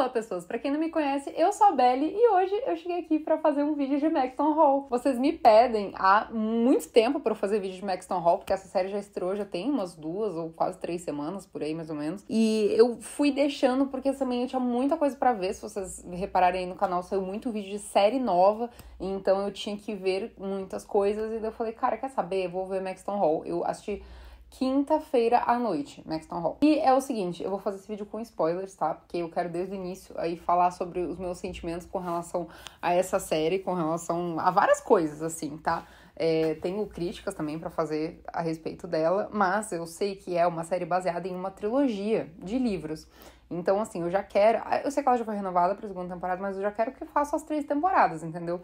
Olá, pessoas! Pra quem não me conhece, eu sou a Belly e hoje eu cheguei aqui pra fazer um vídeo de Maxton Hall. Vocês me pedem há muito tempo pra eu fazer vídeo de Maxton Hall, porque essa série já estreou, já tem umas 2 ou quase 3 semanas, por aí mais ou menos. E eu fui deixando porque também eu tinha muita coisa pra ver. Se vocês repararem aí no canal, saiu muito vídeo de série nova, então eu tinha que ver muitas coisas. E daí eu falei, cara, quer saber? Eu vou ver Maxton Hall. Eu assisti quinta-feira à noite, Maxton Hall. E é o seguinte, eu vou fazer esse vídeo com spoilers, tá? Porque eu quero desde o início aí falar sobre os meus sentimentos com relação a essa série, com relação a várias coisas, assim, tá? Tenho críticas também pra fazer a respeito dela, mas eu sei que é uma série baseada em uma trilogia de livros. Então, assim, eu já quero... Eu sei que ela já foi renovada pra segunda temporada, mas eu já quero que faça as 3 temporadas, entendeu?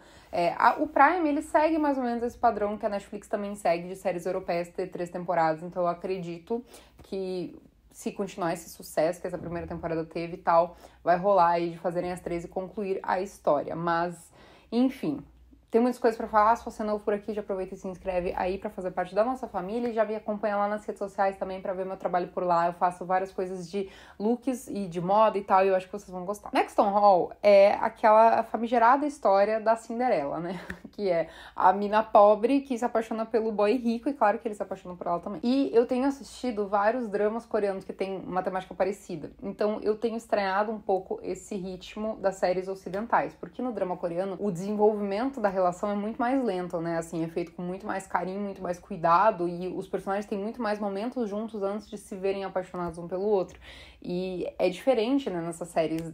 O Prime, ele segue mais ou menos esse padrão que a Netflix também segue de séries europeias ter 3 temporadas. Então, eu acredito que se continuar esse sucesso que essa primeira temporada teve e tal, vai rolar aí de fazerem as 3 e concluir a história. Mas, enfim... Tem muitas coisas pra falar, se você é novo por aqui, já aproveita e se inscreve aí pra fazer parte da nossa família e já me acompanha lá nas redes sociais também pra ver meu trabalho por lá. Eu faço várias coisas de looks e de moda e tal, e eu acho que vocês vão gostar. Maxton Hall é aquela famigerada história da Cinderela, né? Que é a mina pobre que se apaixona pelo boy rico e claro que ele se apaixona por ela também. E eu tenho assistido vários dramas coreanos que têm uma temática parecida. Então eu tenho estranhado um pouco esse ritmo das séries ocidentais, porque no drama coreano o desenvolvimento da relação é muito mais lento, né? Assim, é feito com muito mais carinho, muito mais cuidado e os personagens têm muito mais momentos juntos antes de se verem apaixonados um pelo outro. E é diferente, né, nessas séries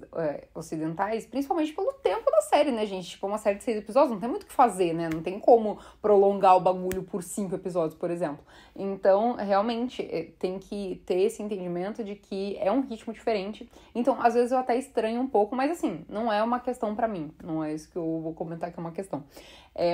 ocidentais, principalmente pelo tempo da série, né, gente? Tipo, uma série de 6 episódios não tem muito o que fazer, né? Não tem como prolongar o bagulho por 5 episódios, por exemplo. Então, realmente, tem que ter esse entendimento de que é um ritmo diferente. Então, às vezes eu até estranho um pouco, mas assim, não é uma questão pra mim. Não é isso que eu vou comentar que é uma questão.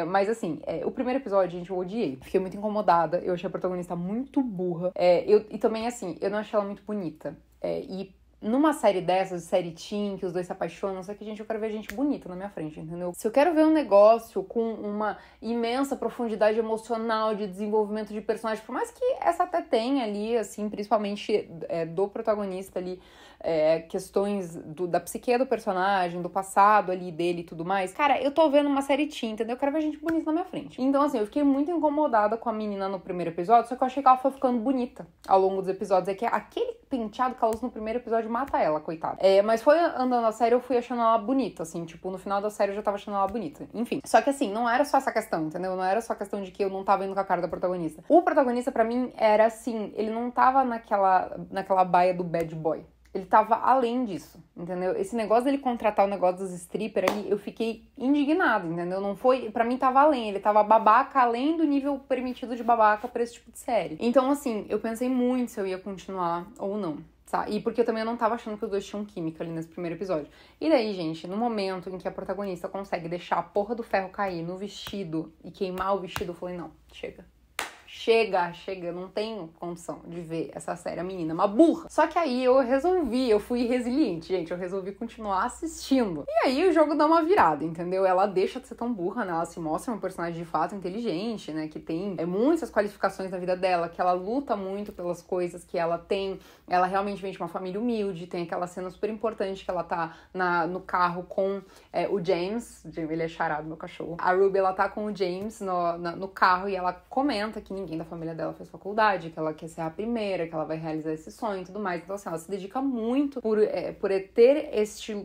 Mas assim, o primeiro episódio, gente, eu odiei. Fiquei muito incomodada. Eu achei a protagonista muito burra. E também, assim, eu não achei ela muito bonita. E numa série dessas, de série teen, que os dois se apaixonam, só que, gente, eu quero ver gente bonita na minha frente, entendeu? Se eu quero ver um negócio com uma imensa profundidade emocional, de desenvolvimento de personagem, por mais que essa até tenha ali, assim, principalmente do protagonista ali, questões da psique do personagem, do passado ali dele e tudo mais. Cara, eu tô vendo uma série teen, entendeu? Eu quero ver gente bonita na minha frente. Então, assim, eu fiquei muito incomodada com a menina no primeiro episódio, só que eu achei que ela foi ficando bonita ao longo dos episódios. É que aquele penteado que ela usa no primeiro episódio mata ela, coitada. Mas foi andando a série, eu fui achando ela bonita, assim, tipo, no final da série eu já tava achando ela bonita. Enfim. Só que, assim, não era só essa questão, entendeu? Não era só a questão de que eu não tava indo com a cara da protagonista. O protagonista, pra mim, era assim, ele não tava naquela baia do bad boy. Ele tava além disso, entendeu? Esse negócio dele contratar o negócio dos stripper ali, eu fiquei indignada, entendeu? Não foi... Pra mim tava além, ele tava babaca além do nível permitido de babaca pra esse tipo de série. Então, assim, eu pensei muito se eu ia continuar ou não, sabe? E porque eu também não tava achando que os dois tinham química ali nesse primeiro episódio. E daí, gente, no momento em que a protagonista consegue deixar a porra do ferro cair no vestido e queimar o vestido, eu falei, não, chega. Chega, eu não tenho condição de ver essa série, a menina é uma burra. Só que aí eu fui resiliente, gente, eu resolvi continuar assistindo. E aí o jogo dá uma virada, entendeu? Ela deixa de ser tão burra, né? Ela se mostra uma personagem de fato inteligente, né? Que tem muitas qualificações na vida dela, que ela luta muito pelas coisas que ela tem. Ela realmente vem de uma família humilde, tem aquela cena super importante que ela tá no carro com o James, ele é charado, meu cachorro. A Ruby, ela tá com o James no carro e ela comenta que ninguém da família dela fez faculdade, que ela quer ser a primeira, que ela vai realizar esse sonho e tudo mais. Então, assim, ela se dedica muito por ter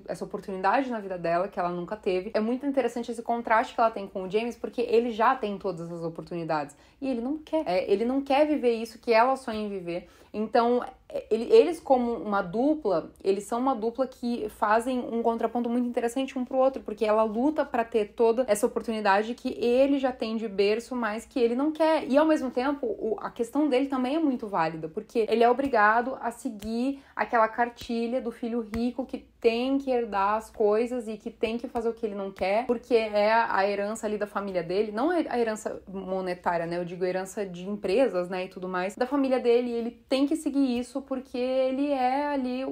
essa oportunidade na vida dela, que ela nunca teve. É muito interessante esse contraste que ela tem com o James, porque ele já tem todas as oportunidades. E ele não quer. Ele não quer viver isso que ela sonha em viver. Então, eles como uma dupla, eles são uma dupla que fazem um contraponto muito interessante um pro outro, porque ela luta pra ter toda essa oportunidade que ele já tem de berço, mas que ele não quer. E ao mesmo tempo, a questão dele também é muito válida, porque ele é obrigado a seguir aquela cartilha do filho rico que tem que herdar as coisas e que tem que fazer o que ele não quer, porque é a herança ali da família dele, não é a herança monetária, né? Eu digo a herança de empresas, né, e tudo mais, da família dele, e ele tem que seguir isso porque ele é ali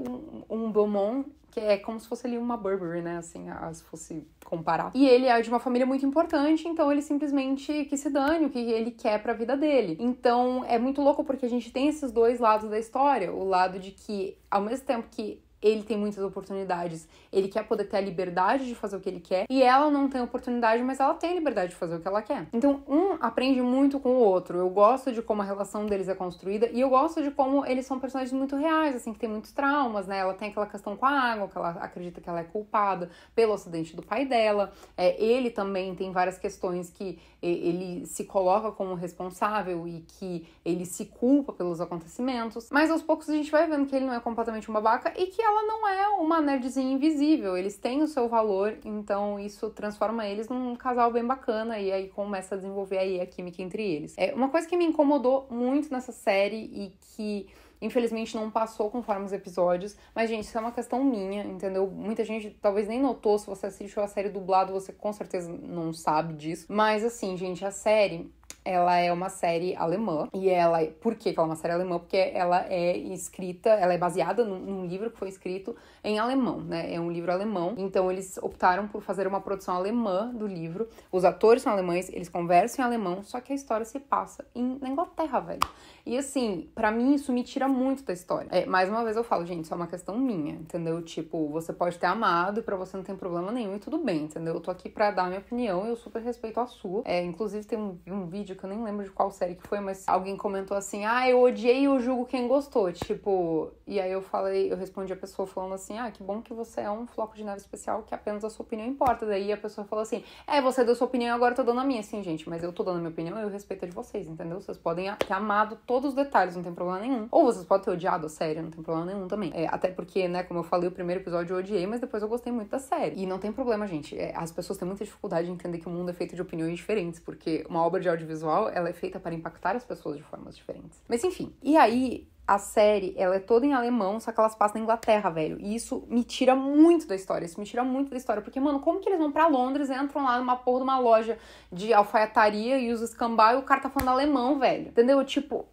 um Beaumont, que é como se fosse ali uma Burberry, né, assim, se fosse comparar. E ele é de uma família muito importante, então ele simplesmente que se dane o que ele quer pra vida dele. Então é muito louco porque a gente tem esses dois lados da história, o lado de que, ao mesmo tempo que ele tem muitas oportunidades, ele quer poder ter a liberdade de fazer o que ele quer, e ela não tem oportunidade, mas ela tem a liberdade de fazer o que ela quer. Então, um aprende muito com o outro. Eu gosto de como a relação deles é construída, e eu gosto de como eles são personagens muito reais, assim, que tem muitos traumas, né? Ela tem aquela questão com a água, que ela acredita que ela é culpada pelo acidente do pai dela. Ele também tem várias questões que ele se coloca como responsável e que ele se culpa pelos acontecimentos, mas aos poucos a gente vai vendo que ele não é completamente um babaca e que ela não é uma nerdzinha invisível. Eles têm o seu valor, então isso transforma eles num casal bem bacana e aí começa a desenvolver aí a química entre eles. Uma coisa que me incomodou muito nessa série e que infelizmente não passou conforme os episódios, mas, gente, isso é uma questão minha, entendeu? Muita gente talvez nem notou, se você assistiu a série dublado, você com certeza não sabe disso. Mas, assim, gente, a série, ela é uma série alemã, e ela... Por que ela é uma série alemã? Porque ela é escrita, ela é baseada num livro que foi escrito em alemão, né? É um livro alemão, então eles optaram por fazer uma produção alemã do livro. Os atores são alemães, eles conversam em alemão, só que a história se passa na Inglaterra, velho. E assim, pra mim isso me tira muito da história. Mais uma vez eu falo, gente, isso é uma questão minha, entendeu? Tipo, você pode ter amado e pra você não tem problema nenhum e tudo bem, entendeu? Eu tô aqui pra dar a minha opinião e eu super respeito a sua. Inclusive tem um vídeo que eu nem lembro de qual série que foi, mas alguém comentou assim, eu odiei e eu julgo quem gostou, tipo... E aí eu respondi a pessoa falando assim, que bom que você é um floco de neve especial que apenas a sua opinião importa. Daí a pessoa falou assim, você deu sua opinião e agora eu tô dando a minha. Assim, gente, mas eu tô dando a minha opinião e eu respeito a de vocês, entendeu? Vocês podem ter amado todos os detalhes, não tem problema nenhum. Ou vocês podem ter odiado a série, não tem problema nenhum também. Até porque, né, como eu falei, o primeiro episódio eu odiei, mas depois eu gostei muito da série. E não tem problema, gente. As pessoas têm muita dificuldade de entender que o mundo é feito de opiniões diferentes, porque uma obra de audiovisual, ela é feita para impactar as pessoas de formas diferentes. Mas enfim. E aí... A série, ela é toda em alemão, só que elas passam na Inglaterra, velho. E isso me tira muito da história. Isso me tira muito da história. Porque, mano, como que eles vão pra Londres e entram lá numa porra de uma loja de alfaiataria e usam escambau e o cara tá falando alemão, velho? Entendeu? Tipo...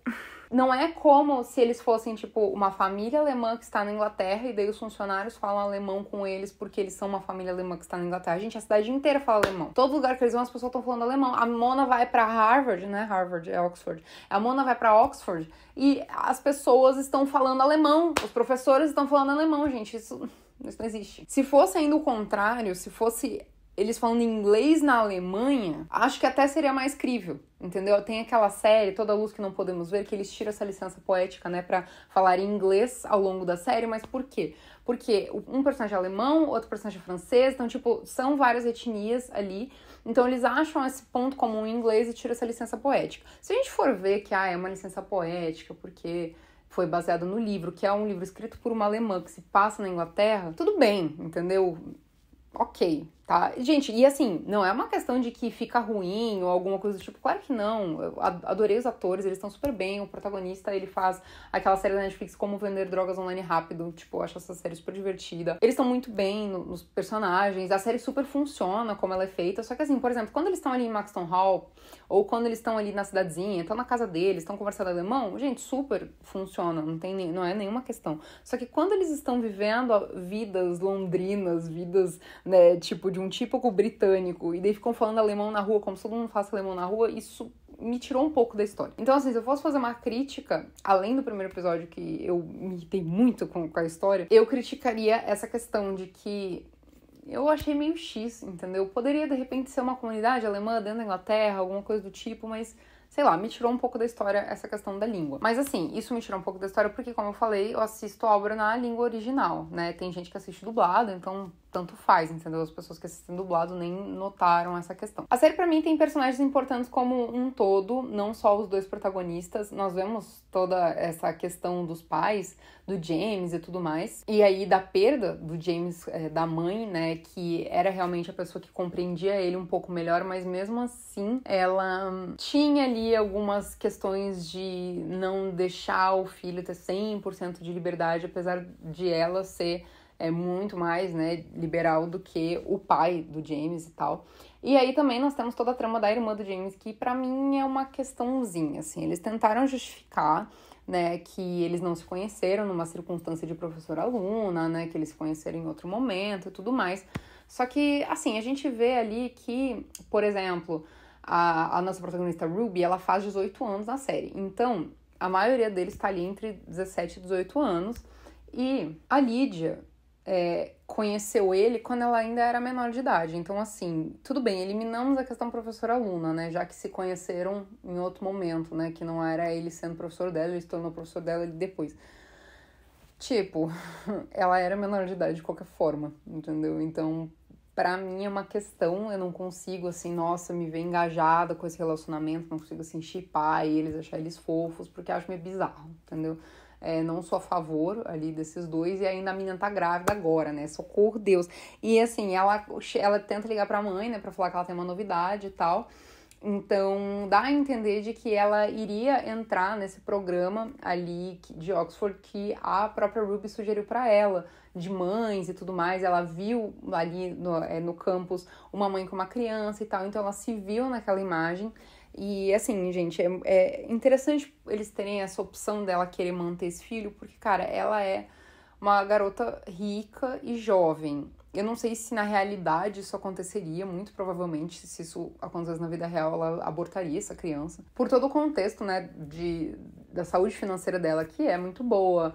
Não é como se eles fossem, tipo, uma família alemã que está na Inglaterra e daí os funcionários falam alemão com eles porque eles são uma família alemã que está na Inglaterra. Gente, a cidade inteira fala alemão. Todo lugar que eles vão, as pessoas estão falando alemão. A Mona vai pra Harvard, né? Harvard é Oxford. A Mona vai pra Oxford e as pessoas estão falando alemão. Os professores estão falando alemão, gente. Isso não existe. Se fosse ainda o contrário, se fosse... eles falando inglês na Alemanha, acho que até seria mais crível, entendeu? Tem aquela série, Toda Luz que Não Podemos Ver, que eles tiram essa licença poética, né, pra falar em inglês ao longo da série, mas por quê? Porque um personagem é alemão, outro personagem é francês, então, tipo, são várias etnias ali, então eles acham esse ponto comum em inglês e tiram essa licença poética. Se a gente for ver que, é uma licença poética, porque... foi baseado no livro, que é um livro escrito por uma alemã que se passa na Inglaterra, tudo bem, entendeu? Ok, tá? Gente, e assim, não é uma questão de que fica ruim ou alguma coisa do tipo, claro que não. Eu adorei os atores, eles estão super bem. O protagonista, ele faz aquela série da Netflix Como Vender Drogas Online Rápido, tipo, eu acho essa série super divertida. Eles estão muito bem nos personagens, a série super funciona como ela é feita, só que assim, por exemplo, quando eles estão ali em Maxton Hall, ou quando eles estão ali na cidadezinha, estão na casa deles, estão conversando alemão, gente, super funciona, não é nenhuma questão. Só que quando eles estão vivendo vidas londrinas, vidas, né, tipo, de um típico britânico, e daí ficam falando alemão na rua, como se todo mundo faça alemão na rua, isso me tirou um pouco da história. Então, assim, se eu fosse fazer uma crítica, além do primeiro episódio, que eu me irritei muito com a história, eu criticaria essa questão de que eu achei meio X, entendeu? Poderia, de repente, ser uma comunidade alemã dentro da Inglaterra, alguma coisa do tipo, mas... sei lá, me tirou um pouco da história essa questão da língua. Mas assim, isso me tirou um pouco da história porque, como eu falei, eu assisto a obra na língua original, né? Tem gente que assiste dublado, então tanto faz, entendeu? As pessoas que assistem dublado nem notaram essa questão. A série, pra mim, tem personagens importantes como um todo, não só os dois protagonistas. Nós vemos toda essa questão dos pais, do James e tudo mais. E aí, da perda do James, da mãe, né? Que era realmente a pessoa que compreendia ele um pouco melhor, mas mesmo assim, ela tinha ali algumas questões de não deixar o filho ter 100% de liberdade, apesar de ela ser muito mais, né, liberal do que o pai do James e tal. E aí também nós temos toda a trama da irmã do James, que pra mim é uma questãozinha, assim. Eles tentaram justificar, né, que eles não se conheceram numa circunstância de professor-aluna, né, que eles se conheceram em outro momento e tudo mais. Só que, assim, a gente vê ali que, por exemplo, a nossa protagonista Ruby, ela faz 18 anos na série. Então, a maioria deles tá ali entre 17 e 18 anos. E a Lídia conheceu ele quando ela ainda era menor de idade. Então, assim, tudo bem, eliminamos a questão professor-aluna, né? Já que se conheceram em outro momento, né? Que não era ele sendo professor dela, ele se tornou professor dela depois. Tipo, ela era menor de idade de qualquer forma, entendeu? Então, pra mim é uma questão, eu não consigo, assim, nossa, me ver engajada com esse relacionamento, não consigo, assim, shippar eles, achar eles fofos, porque acho meio bizarro, entendeu? Não sou a favor ali desses dois, e ainda a menina tá grávida agora, né? Socorro, Deus. E assim, ela tenta ligar pra mãe, né, pra falar que ela tem uma novidade e tal. Então, dá a entender de que ela iria entrar nesse programa ali de Oxford que a própria Ruby sugeriu pra ela, de mães e tudo mais. Ela viu ali no campus uma mãe com uma criança e tal, então ela se viu naquela imagem. E assim, gente, é interessante eles terem essa opção dela querer manter esse filho, porque, cara, ela é uma garota rica e jovem. Eu não sei se na realidade isso aconteceria, muito provavelmente, se isso acontecesse na vida real, ela abortaria essa criança. Por todo o contexto, né, da saúde financeira dela, que é muito boa,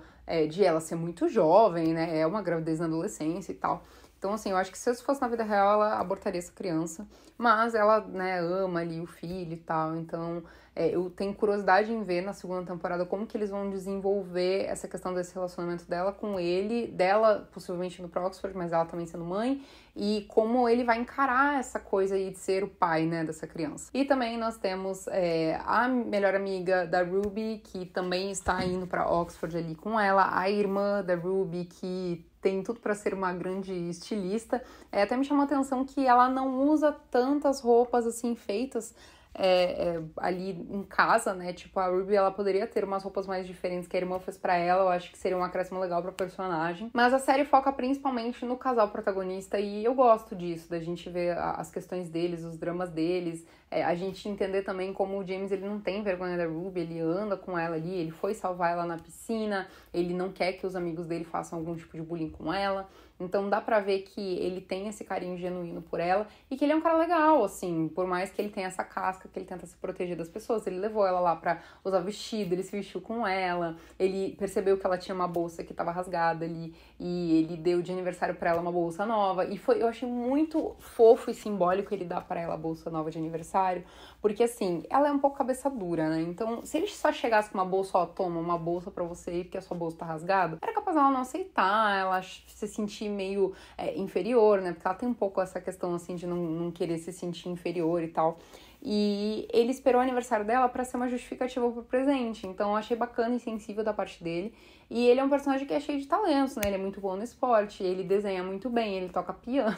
de ela ser muito jovem, né, é uma gravidez na adolescência e tal. Então, assim, eu acho que se isso fosse na vida real, ela abortaria essa criança. Mas ela, né, ama ali o filho e tal. Então, eu tenho curiosidade em ver na segunda temporada como que eles vão desenvolver essa questão desse relacionamento dela com ele. Dela, possivelmente, indo pra Oxford, mas ela também sendo mãe. E como ele vai encarar essa coisa aí de ser o pai, né, dessa criança. E também nós temos a melhor amiga da Ruby, que também está indo pra Oxford ali com ela. A irmã da Ruby, que tem tudo para ser uma grande estilista. Até me chamou a atenção que ela não usa tantas roupas assim feitas ali em casa, né? Tipo, a Ruby, ela poderia ter umas roupas mais diferentes que a irmã fez pra ela. Eu acho que seria um acréscimo legal pra personagem. Mas a série foca principalmente no casal protagonista e eu gosto disso, da gente ver as questões deles, os dramas deles. A gente entender também como o James, ele não tem vergonha da Ruby, ele anda com ela ali, ele foi salvar ela na piscina, ele não quer que os amigos dele façam algum tipo de bullying com ela. Então dá pra ver que ele tem esse carinho genuíno por ela e que ele é um cara legal, assim, por mais que ele tenha essa casca, que ele tenta se proteger das pessoas. Ele levou ela lá pra usar vestido, ele se vestiu com ela, ele percebeu que ela tinha uma bolsa que tava rasgada ali e ele deu de aniversário pra ela uma bolsa nova. E eu achei muito fofo e simbólico ele dar pra ela a bolsa nova de aniversário, porque assim, ela é um pouco cabeça dura, né? Então, se ele só chegasse com uma bolsa, ó, toma uma bolsa pra você ir porque a sua bolsa tá rasgada, era capaz dela não aceitar, ela se sentir meio inferior, né? Porque ela tem um pouco essa questão, assim, de não querer se sentir inferior e tal. E ele esperou o aniversário dela pra ser uma justificativa pro presente. Então eu achei bacana e sensível da parte dele. E ele é um personagem que é cheio de talentos, né? Ele é muito bom no esporte, ele desenha muito bem, ele toca piano.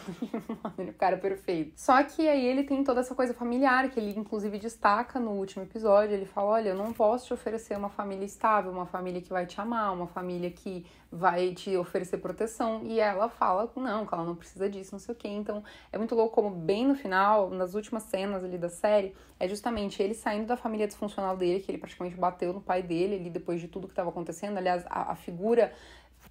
Ele é o cara perfeito. Só que aí ele tem toda essa coisa familiar, que ele inclusive destaca no último episódio. Ele fala, olha, eu não posso te oferecer uma família estável, uma família que vai te amar, uma família que vai te oferecer proteção. E ela fala, não, que ela não precisa disso, não sei o quê. Então é muito louco como bem no final, nas últimas cenas ali da série, é justamente ele saindo da família disfuncional dele, que ele praticamente bateu no pai dele ali depois de tudo que estava acontecendo. Aliás, a figura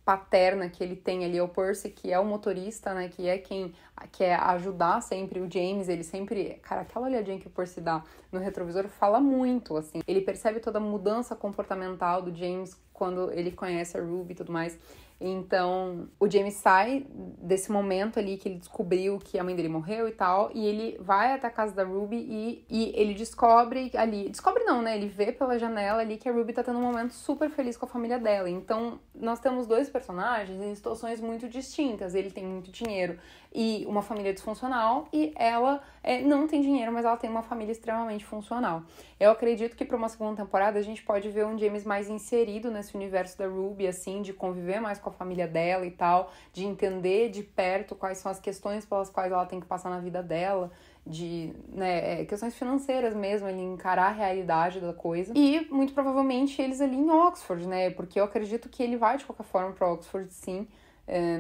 paterna que ele tem ali é o Percy, que é o motorista, né, que é quem quer ajudar sempre o James. Ele sempre, cara, aquela olhadinha que o Percy dá no retrovisor fala muito, assim, ele percebe toda a mudança comportamental do James quando ele conhece a Ruby e tudo mais. Então, o James sai desse momento ali que ele descobriu que a mãe dele morreu e tal, e ele vai até a casa da Ruby e ele descobre ali... Descobre não, né? Ele vê pela janela ali que a Ruby tá tendo um momento super feliz com a família dela. Então, nós temos dois personagens em situações muito distintas. Ele tem muito dinheiro e uma família disfuncional, e ela não tem dinheiro, mas ela tem uma família extremamente funcional. Eu acredito que para uma segunda temporada a gente pode ver um James mais inserido nesse universo da Ruby, assim, de conviver mais com a família dela e tal, de entender de perto quais são as questões pelas quais ela tem que passar na vida dela, de, né, questões financeiras mesmo, ele encarar a realidade da coisa. E, muito provavelmente, eles ali em Oxford, né, porque eu acredito que ele vai, de qualquer forma, para Oxford, sim.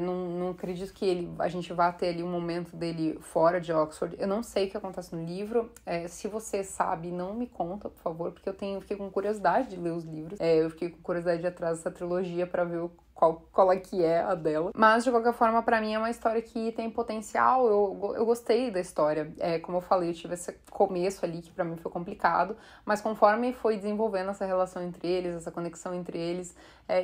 Não acredito que a gente vá ter ali um momento dele fora de Oxford. Eu não sei o que acontece no livro. Se você sabe, não me conta, por favor, porque eu fiquei com curiosidade de ler os livros. Eu fiquei com curiosidade de ir atrás dessa trilogia para ver qual é que é a dela. Mas, de qualquer forma, pra mim é uma história que tem potencial. Eu gostei da história. Como eu falei, eu tive esse começo ali que pra mim foi complicado, mas conforme foi desenvolvendo essa relação entre eles, essa conexão entre eles,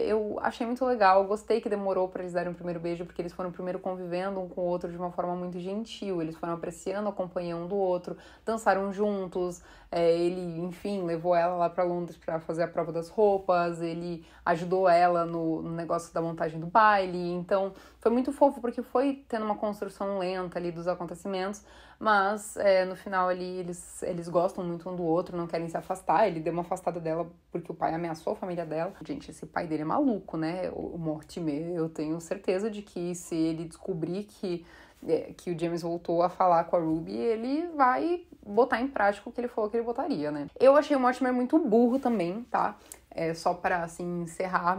eu achei muito legal. Eu gostei que demorou pra eles darem o primeiro beijo, porque eles foram primeiro convivendo um com o outro de uma forma muito gentil. Eles foram apreciando a companhia um do outro, dançaram juntos. Ele, enfim, levou ela lá pra Londres pra fazer a prova das roupas, ele ajudou ela no negócio da montagem do baile. Então foi muito fofo, porque foi tendo uma construção lenta ali dos acontecimentos, mas no final ali eles gostam muito um do outro, não querem se afastar. Ele deu uma afastada dela porque o pai ameaçou a família dela. Gente, esse pai dele é maluco, né? O Mortimer. Eu tenho certeza de que se ele descobrir que o James voltou a falar com a Ruby, ele vai botar em prática o que ele falou que ele botaria, né? Eu achei o Mortimer muito burro também, tá? Só pra, assim, encerrar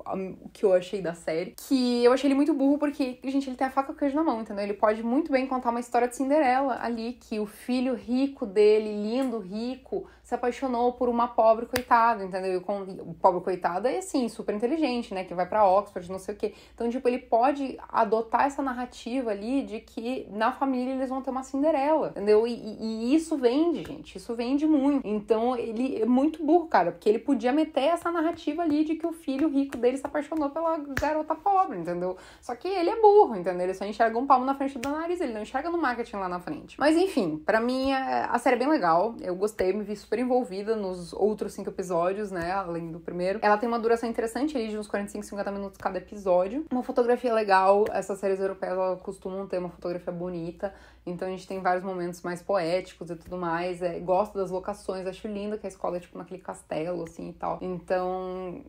o que eu achei da série. Que eu achei ele muito burro porque, gente, ele tem a faca e o queijo na mão, entendeu? Ele pode muito bem contar uma história de Cinderela ali, que o filho rico dele, lindo, rico, se apaixonou por uma pobre coitada, entendeu? E o pobre coitado é, assim, super inteligente, né? Que vai pra Oxford, não sei o quê. Então, tipo, ele pode adotar essa narrativa ali de que na família eles vão ter uma Cinderela, entendeu? E isso vende, gente. Isso vende muito. Então, ele é muito burro, cara, porque ele podia meter essa narrativa ali de que o filho rico dele se apaixonou pela garota pobre, entendeu? Só que ele é burro, entendeu? Ele só enxerga um palmo na frente do nariz, ele não enxerga no marketing lá na frente. Mas enfim, pra mim a série é bem legal, eu gostei, me vi super envolvida nos outros 5 episódios, né, além do primeiro. Ela tem uma duração interessante ali de uns 45, 50 minutos cada episódio. Uma fotografia legal, essas séries europeias elas costumam ter uma fotografia bonita, então a gente tem vários momentos mais poéticos e tudo mais. Gosto das locações, acho lindo que a escola é tipo naquele castelo, assim, e tal. Então,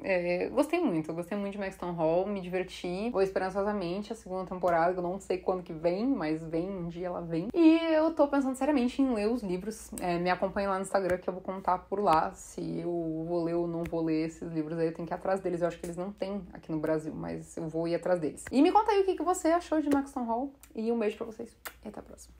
gostei muito de Maxton Hall, me diverti. Vou esperançosamente a segunda temporada, eu não sei quando que vem, mas vem, um dia ela vem. E eu tô pensando seriamente em ler os livros. Me acompanhe lá no Instagram que eu vou contar por lá se eu vou ler ou não vou ler esses livros aí. Eu tenho que ir atrás deles, eu acho que eles não têm aqui no Brasil, mas eu vou ir atrás deles. E me conta aí o que você achou de Maxton Hall. E um beijo pra vocês e até a próxima.